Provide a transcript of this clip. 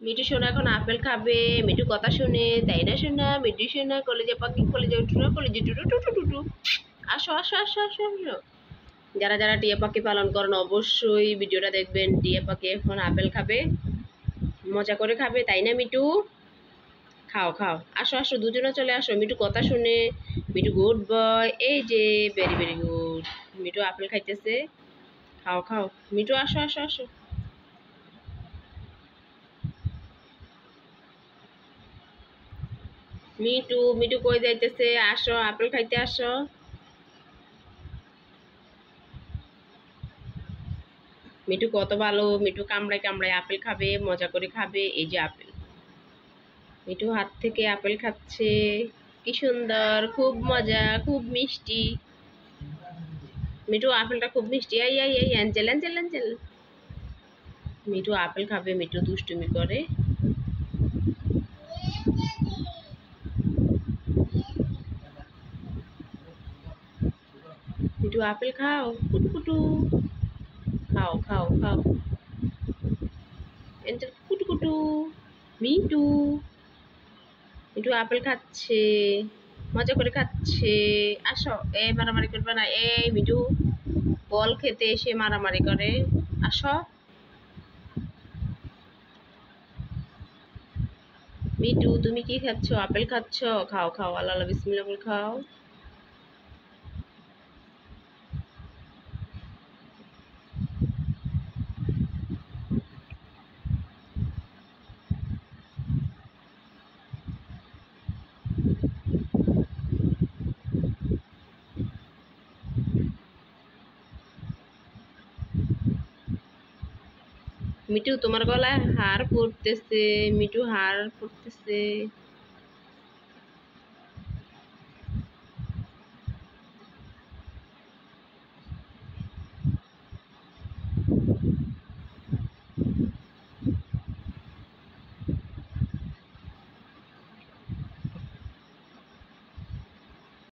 মিঠু সোনা এখন আপেল খাবে। মিঠু কথা শুনে, তাই না সোনা? মিঠু সোনা কলেজে পাখি, কলেজে উঠু না, কলেজে টুটু টুটু টুটু। আসো আসো আসো আসো আসো। যারা যারা টিয়া পাখি পালন করেন অবশ্যই ভিডিওটা দেখবেন। টিয়া পাখি এখন আপেল খাবে, মজা করে খাবে, তাই না মিঠু? খাও খাও, আসো আসো, দুজনে চলে আসো। মিঠু কথা শুনে, মিঠু গুড বয়, এই যে very very good. Mithu apple খাইতেছে, খাও খাও। মিঠু আসো আসো আসো। মিঠু মিঠু কই যাইতেছে? আসো আপেল খাইতে আসো। মিঠু কত ভালো, মিঠু কামড়ায় কামড়ায় আপেল খাবে, মজা করে খাবে। এই যে আপেল, মিঠু হাত থেকে আপেল খাচ্ছে, কি সুন্দর, খুব মজা, খুব মিষ্টি। মিঠু আপেলটা খুব মিষ্টি। এই এই এই Angel Angel Angel. Mithu apple খাবে, মিঠু দুষ্টুমি করে। মিঠু আপেল খাও, কুটু কুটু। খাও খাও খাও, অ্যাঞ্জেল কুটু কুটু। মিঠু, মিঠু আপেল খাচ্ছে, মজা করে খাচ্ছে। আসো, এই মারামারি করবে না। এই মিঠু বল খেতে এসে মারামারি করে। আসো। মিঠু তুমি কি খাচ্ছ? আপেল খাচ্ছ? খাও খাও, আল্লাহ আল্লাহ বিসমিল্লাহ বলে খাও। মিঠু তোমার গলায় হার পড়তেছে, মিঠু হার পড়তেছে।